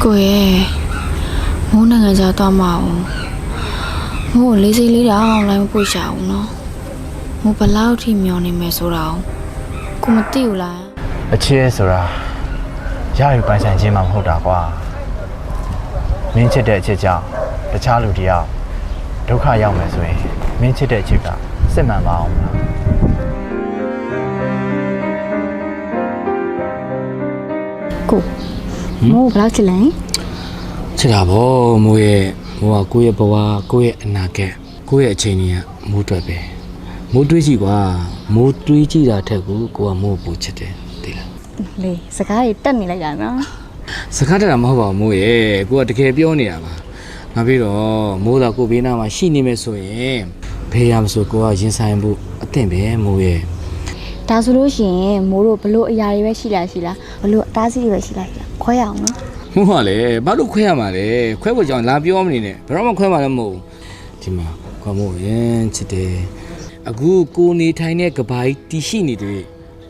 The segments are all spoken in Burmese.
ကိုရဲ့မိုးနိုင်ငံခြားသွားမအောင်မိုးကိုလေးစိလေးတောင်လိုက်မပွေရှာဘူးနော်မိုးဘလောက်ထိမျောနေမယ်ဆိုတာကိုမသိဘူးလားအချစ်ဆိုတာရယူပိုင်ဆိုင်ခြင်းမှမဟုတ်တာကွာမင်းချစ်တဲ့အချစ်ကြောင့်တခြားလူတယောက်ဒုက္ခရောက်မယ်ဆိုရင်မင်းချစ်တဲ့အချစ်ကစစ်မှန်ပါအောင်လားကိုမိုးဘလောက်ချစ်လဲချစ်တာဗောမိုးရဲ့မိုးကကိုယ့်ရဲ့ဘဝကိုယ့်ရဲ့အနာဂတ်ကိုယ့်ရဲ့အချိန်ကြီးကမိုးတွေ့ပဲမိုးတွေးကြည့်ကွာမိုးတွေးကြည့်တာထက်ကိုကမိုးပူချစ်တယ်သိလားလေစကားတွေတက်နေလိုက်တာနော်စကားတက်တာမဟုတ်ပါဘူးမိုးရဲ့ကိုကတကယ်ပြောနေတာပါငါပြီးတော့မိုးသာကိုဘေးနားမှာရှိနေမယ်ဆိုရင်ဖေးရမဆိုကိုကရင်ဆိုင်ဖို့အသင့်ပဲမိုးရဲ့ဒါဆိုလို့ရှိရင်မိုးတို့ဘလို့အရာတွေပဲရှိလားဘလို့အသားစီးတွေပဲရှိလားခွဲရအောင်နော်မိုးကလည်းဘာလို့ခွဲရမှာလဲခွဲဖို့ကြောင့်လာပြောမနေနဲ့ဘယ်တော့မှခွဲမှာလည်းမဟုတ်ဒီမှာကွာမိုးရင်ချစ်တယ်အခုကိုနေထိုင်တဲ့ကဘာကြီးတီရှိနေတယ်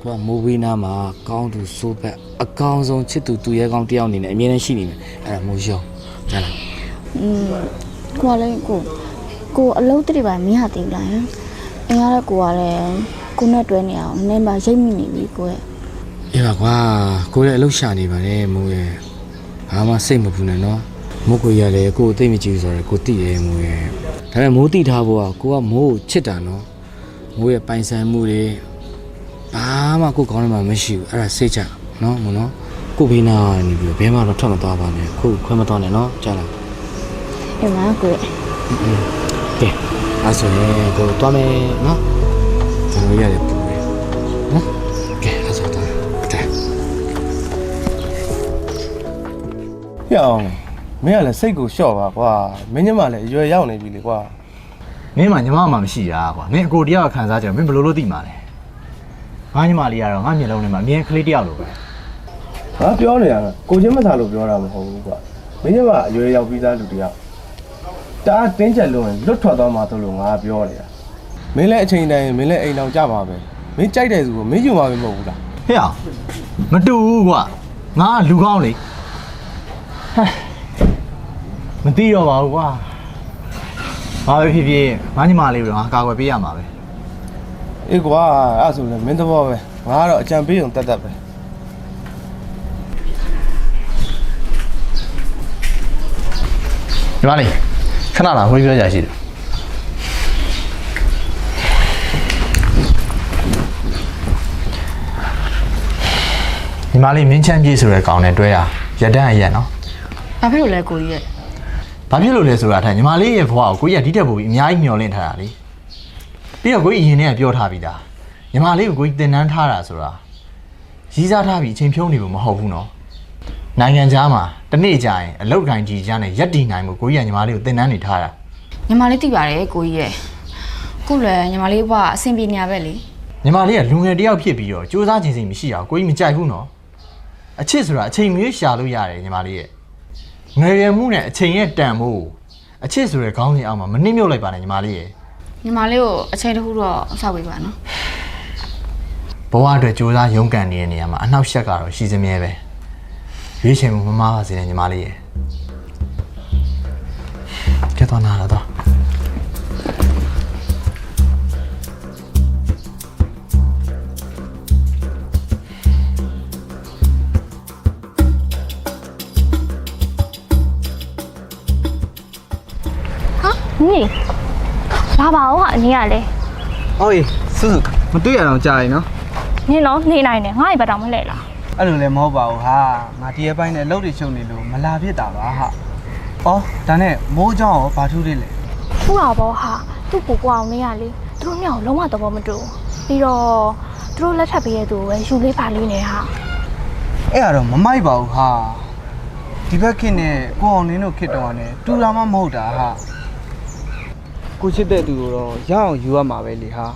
ကွာမိုးဝေးနာမှာကောင်းသူစိုးဘက်အကောင်းဆုံးချစ်သူသူရဲကောင်းတယောက်အနေနဲ့အမြဲတမ်းရှိနေမယ်အဲ့ဒါမိုးရောဟုတ်လားကိုကလည်းကိုအလုံးတည်းပါမင်းဟာတည်လားအင်းရတဲ့ကိုကလည်းကိုနဲ့တွဲနေအောင်နည်းမှရိတ်မိနေပြီကိုရဲ့အေးပါကွာကိုလည်းအလုပ်ရှာနေပါနဲ့မိုးရဲ့ဘာမှစိတ်မပူနဲ့နော်မိုးကိုရလေကိုသိမကြည့်ဆိုတော့ကိုသိတယ်မိုးရဲ့ဒါပေမဲ့မိုးသိထားဖို့ကကိုကမိုးကိုချစ်တာနော်မိုးရဲ့ပိုင်ဆိုင်မှုတွေဘာမှကိုကောင်းနေမှာမရှိဘူးအဲ့ဒါစိတ်ချနော်မို့နော်ကိုဘေးနာနေပြီးဘဲမှတော့ထွက်မသွားပါနဲ့ကိုခွဲမသွားနဲ့နော်ကြားလားအေးပါကိုရဲ့ကဲအဲ့ဆိုရင်ကိုသွားမယ်နော်ကျွန်တော်ရတယ်ပူတယ်နော်ကဲအဲ့ဆိုတော့တဲ့ရအောင်မင်းကလည်းစိတ်ကိုလျှော့ပါကွာမင်းညမလည်းအရွယ်ရောက်နေပြီလေကွာမင်းမှညီမမှမရှိတာကွာမင်းအကိုတယောက်ခံစားကြတယ်မင်းဘယ်လိုလုပ်သိမှာလဲငါညီမလေးကတော့ငါမျက်လုံးထဲမှာအမြင်ကလေးတယောက်လိုပဲငါပြောနေရတာကိုချင်းမစားလို့ပြောတာမဟုတ်ဘူးကွာမင်းညမအရွယ်ရောက်ပြီးသားလူတယောက်တအားတင်းကျပ်လို့ရင်လွတ်ထွက်သွားမှာဆိုလို့ငါပြောနေတာမင်းလည်းအချိန်တိုင်းမင်းလည်းအိမ်အောင်ကြပါပဲမင်းကြိုက်တဲ့သူကိုမင်းယူမှာပဲမဟုတ်ဘူးလားဟဲ့အောင်မတူဘူးကွာငါလူကောင်းလေဟဲ့မသိတော့ပါဘူးကွာဘာပဲဖြစ်ဖြစ်ငါညီမလေးကိုငါကာကွယ်ပေးရမှာပဲအေးကွာအဲ့ဆိုလည်းမင်းသဘောပဲငါကတော့အကြံပေးုံတတ်ပဲညီမလေးခဏလာဝေးပြောကြရှိတယ်ညီမလေးမင်းချမ်းပြေးဆိုတဲ့ကောင်နဲ့တွဲရရတန်းအရက်နော်ဘာဖြစ်လို့လဲကိုကြီးရဲ့ဘာဖြစ်လို့လဲဆိုတာထိုင်ညီမလေးရဲ့ဘဝကိုကိုကြီးကဒီတက်ပို့ပြီးအများကြီးမျှော်လင့်ထားတာလေပြီးတော့ကိုကြီးအရင်ကပြောထားပြီးသားညီမလေးကိုကိုကြီးတင်နန်းထားတာဆိုတာရည်စားထားပြီးအချိန်ဖြုံးနေဖို့မဟုတ်ဘူးနော်နိုင်ငံခြားမှာတနေ့ကြာရင်အလောက်ကိုင်းကြီးကြားနဲ့ရက်တည်နိုင်မှုကိုကြီးကညီမလေးကိုတင်နန်းနေထားတာညီမလေးသိပါတယ်ကိုကြီးရဲ့ခုလည်းညီမလေးဘဝအဆင်ပြေနေရပဲလေညီမလေးကလူငယ်တယောက်ဖြစ်ပြီးတော့စူးစမ်းခြင်းစိတ်မရှိအောင်ကိုကြီးမကြိုက်ဘူးနော်အချစ်ဆိုတာအချိန်မရွေးရှာလို့ရတယ်ညီမလေးရဲ့ငယ်ရွယ်မှုနဲ့အချိန်ရဲ့တန်ဖို့အချစ်ဆိုတဲ့ခေါင်းစဉ်အောက်မှာမနှိမ့်မြုပ်လိုက်ပါနဲ့ညီမလေးရဲ့ညီမလေးကိုအချိန်တစ်ခုတော့ဆောက်ပေးပါနော်ဘဝအတွက်စူးစမ်းရုန်းကန်နေတဲ့နေရာမှာအနှောက်အယှက်ကတော့ရှိစမြဲပဲရွေးချယ်မှုမမားပါစေနဲ့ညီမလေးရဲ့ကဲတော့နားလာတော့你，爸爸我喊你啊嘞。哦耶，叔叔，မတွေ့ရတော့ကြာရင်နော်你喏，你来呢，我也不当没来啦。အဲ့လိုလည်းမဟုတ်ပါဘူးဟာငါဒီရဲ့ပိုင်းနဲ့လှုပ်တွေရှုံနေလို့မလာဖြစ်တာပါဟာအော်ဒါနဲ့မိုးเจ้าရောဘာထူးလေးလဲထူတာပေါ့ဟာသူ့ကိုကွာအောင်နေရလေသူတို့မြောက်လုံးဝတော့မတူပြီးတော့သူတို့လက်ထပ်ပေးရသူပဲယူလေးပါလေးနေဟာအဲ့ဒါတော့မမိုက်ပါဘူးဟာဒီဘက်ခင်နဲ့ကိုအောင်လင်းတို့ခစ်တော့ကနေတူလာမှမဟုတ်တာဟာကိုချစ်တဲ့သူကိုတော့ရအောင်ယူရမှာပဲလေဟာ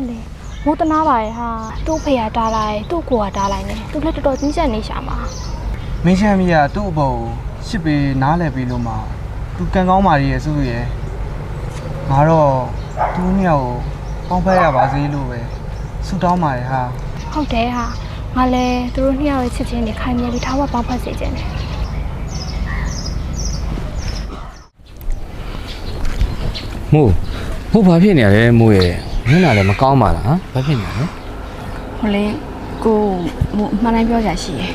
လေမိုးတနာပါရဲ့ဟာသူ့ဖေရတားလိုက်သူ့ကိုကတားလိုက်နေသူလည်းတော်တော်ကြီးချက်နေရှာမှာမင်းချမ်းမီးကသူ့အပေါ်ရှစ်ပေနားလဲပြီးလို့မှသူကန်ကောင်းပါရဲ့စုရဲ့ငါတော့သူ့မြောက်ကိုပေါင်းဖက်ရပါစေလို့ပဲဆုတောင်းပါရဲ့ဟာဟုတ်တယ်ဟာငါလည်းသူတို့နှစ်ယောက်ရဲ့ချစ်ချင်းတွေခိုင်မြဲပြီးထားဝပေါင်းဖက်စေခြင်းတယ် မို့ဘာဖြစ်နေရလဲမို့ရဲ့မျက်နှာလည်းမကောင်းပါလားဟမ်ဘာဖြစ်နေရလဲ ဟိုလေကိုမှန်တိုင်းပြောကြရှိရယ်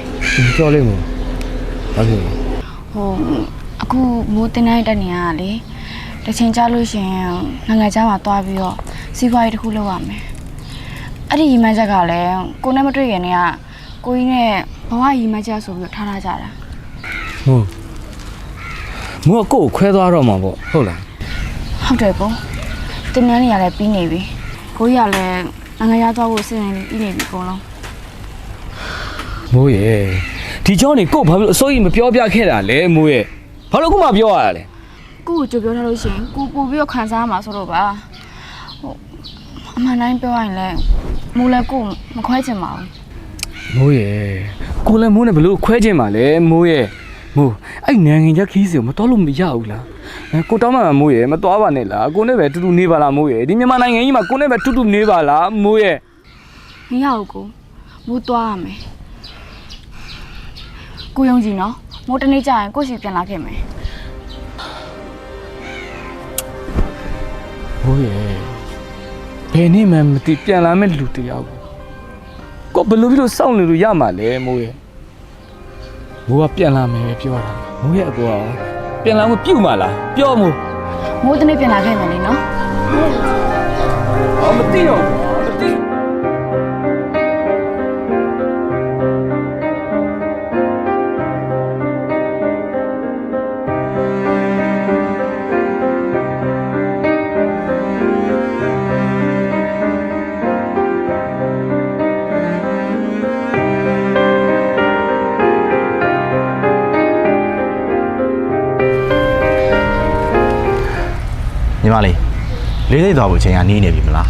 ပြောလိမ့်မို့ဘာဖြစ်လဲ ဟိုအခုမိုးတင်တိုင်းတက်နေရတာလေတစ်ချိန်ကြာလို့ရှင်နိုင်ငံခြားမှာတွားပြီးတော့စီးပွားရေးတစ်ခုလုပ်ရမယ်အဲ့ဒီရီမန်းချက်ကလည်းကိုနဲ့မတွေ့ခင်တည်းကကိုကြီးနဲ့ဘဝရီမန်းချက်ဆိုပြီးတော့ထားကြတာ မို့ကကိုယ်ခွဲသွားတော့မှာပေါ့ဟုတ်လား ဟုတ်တယ်ကိုတင်နန်းနေရလဲပြီးနေပြီကိုကြီးကလည်းနိုင်ငံခြားသွားဖို့စဉ်းနေပြီးနေပြီအကုန်လုံး မိုးရဲ့ဒီเจ้าနေကို့ဘာဖြစ်လို့အစိုးရမပြောပြခဲ့တာလဲမိုးရဲ့ဘာလို့ခုမှပြောရတာလဲ ကိုကိုကြိုပြောထားလို့ရှင်ကိုပို့ပြီးတော့ခံစားမှာဆိုတော့ပါဟိုအမှန်တိုင်းပြောရရင်လည်းမိုးလည်းကိုမခွဲချင်ပါဘူး မိုးရဲ့ကိုလည်းမိုးနဲ့ဘလို့ခွဲခြင်းပါလဲမိုးရဲ့မိုးအဲ့နိုင်ငံခြားခီးစီကိုမတော်လို့မရဘူးလားကိုတောင်းမှမိုးရဲ့မတော်ပါနဲ့လားကိုနဲ့ပဲတူတူနေပါလားမိုးရဲ့ဒီမြန်မာနိုင်ငံကြီးမှာကိုနဲ့ပဲတူတူနေပါလားမိုးရဲ့ မရဘူးကိုမိုးသွားရမယ်ကိုယုံကြည်နော်မိုးတနေ့ကျရင်ကိုရှိပြန်လာခဲ့မယ် မိုးရဲ့ဘယ်နေ့မှမသိပြန်လာမဲ့လူတယောက်ကိုဘလို့ပြီးတော့စောင့်နေလို့ရမှာလဲမိုးရဲ့မိုးကပြန်လာမယ်ပြောတာမိုးရဲ့အကူကပြန်လာမပြုတ်မှာလားပြောမိုး မိုးတနေ့ပြန်လာခဲ့မယ်လေနော် မသိတော့မသိ ညီမလေးလေးစိတ်သွားဖို့အချိန်ကနီးနေပြီမလား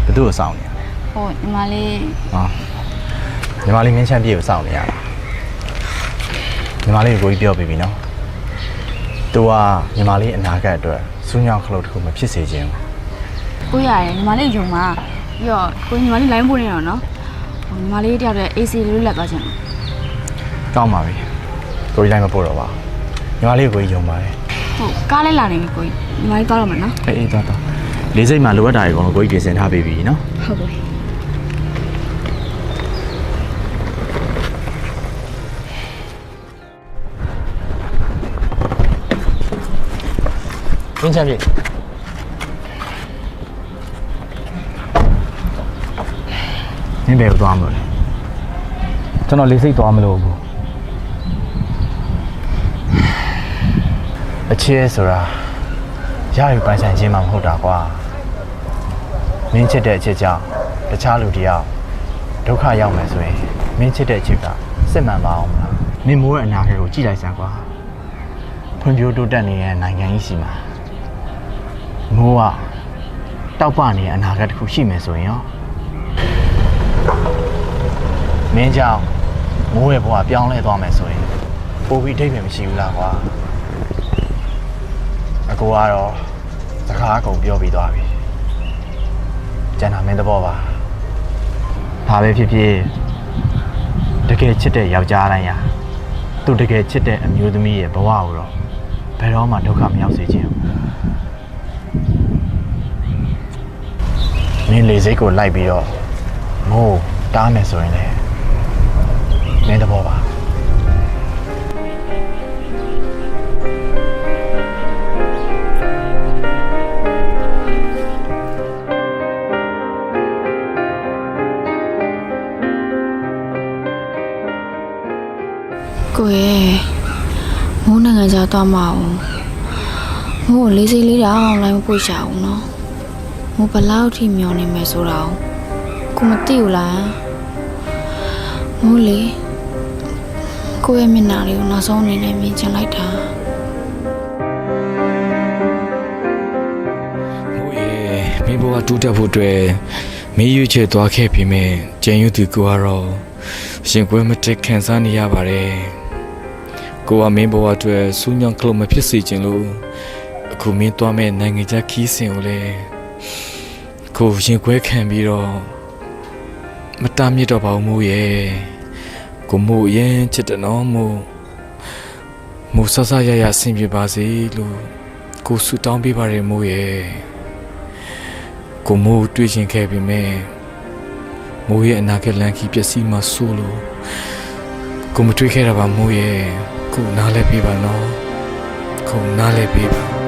ဘယ်သူ့ကိုစောင့်နေရလဲ ဟိုညီမလေး ဟာညီမလေးမင်းချမ်းပြေကိုစောင့်နေရတာညီမလေးကိုကြီးပြောပြပြီနော်သူကညီမလေးအနာဂတ်အတွက်စူးညောင်းခလုတ်တစ်ခုမဖြစ်စေခြင်း ကိုရတယ်ညီမလေးယုံပါပြီးတော့ကိုညီမလေးလိုင်းပို့နေတော့နော်ဟိုညီမလေးတယောက်တည်း AC လေးလက်သွားချင်တယ် ကောင်းပါပြီကိုကြီးလိုက်မပို့တော့ပါညီမလေးကိုကြီးယုံပါတယ် ဟုတ်ကားလေးလာနေပြီကိုညီမလေးသွားတော့မယ်နော် အေးသွားလေးစိတ်မှာလိုအပ်တာတွေအကုန်လုံးကိုကြီးပြင်ဆင်ထားပေးပြီနော် ဟုတ်ကဲ့ မင်းချမ်းပြေမင်းဘယ်ကိုသွားမလို့လဲ ကျွန်တော်လေးစိတ်သွားမလို့ဘူး အချစ်ဆိုတာရယူပိုင်ဆိုင်ခြင်းမှမဟုတ်တာကွာမင်းချစ်တဲ့အချစ်ကြောင့်တခြားလူတယောက်ဒုက္ခရောက်မယ်ဆိုရင်မင်းချစ်တဲ့အချစ်ကစစ်မှန်ပါအောင်မလားမင်းမိုးရဲ့အနာဂတ်ကိုကြည့်လိုက်စမ်းကွာဖွံ့ဖြိုးတိုးတက်နေတဲ့နိုင်ငံကြီးစီမှာမိုးကတောက်ပနေတဲ့အနာဂတ်တစ်ခုရှိမယ်ဆိုရင်ရောမင်းကြောင့်မိုးရဲ့ဘဝပြောင်းလဲသွားမယ်ဆိုရင်ပိုပြီးအဓိပ္ပာယ်မရှိဘူးလားကွာအကူကတော့စကားအကုန်ပြောပြီးသွားပြီကျန်တာမင်းသဘောပါဘာပဲဖြစ်ဖြစ်တကယ်ချစ်တဲ့ယောက်ျားတိုင်းဟာသူတကယ်ချစ်တဲ့အမျိုးသမီးရဲ့ဘဝကိုတော့ဘယ်တော့မှဒုက္ခမရောက်စေချင်ဘူးမင်းလေစိတ်ကိုလိုက်ပြီးတော့မို့တားမယ်ဆိုရင်လည်းမင်းသဘောပါကိုရဲ့မိုးနိုင်ငံခြားသွားမအောင်မိုးကိုလေးစိတ်လေးတောင်လိုက်မပို့ချအောင်နော်မိုးဘလောက်ထိမျောနေမယ်ဆိုတော့ကိုမသိဘူးလားမိုးလေကိုရဲ့မျက်နှာလေးကိုနောက်ဆုံးအနေနဲ့မြင်ချင်လိုက်တာ မိုးရဲ့မင်းဘဝတူးတက်ဖို့အတွက်မင်းရွေးချယ်သွားခဲ့ပြီမဲ့ကျန်ယူသူကိုကတော့ရှင်ကွဲမတက်ခံစားနေရပါတယ်ကိုကမင်းဘဝအတွက်စူးညောင်းခလုတ်မဖြစ်စေချင်လို့အခုမင်းသွားမဲ့နိုင်ငံခြားခီးစဉ်ကိုလည်းကိုရင်ခွဲခံပြီးတော့မတားမြစ်တော့ပါဘူးမိုးရဲ့ကိုမိုးရင်ချစ်တယ်နော်မိုးဆဆရရဆင်ပြေပါစေလို့ ကိုဆူတောင်းပေးပါရမိုးရဲ့ကိုမိုးတွေ့ရှင်ခဲ့ပြီမဲ့မိုးရဲ့အနာဂတ်လမ်းကြီးပျက်စီးမှဆိုးလို့ကိုမတွေ့ခဲ့တာပါမိုးရဲ့ကိုနားလဲပေးပါနော်ကိုနားလဲပေးပါ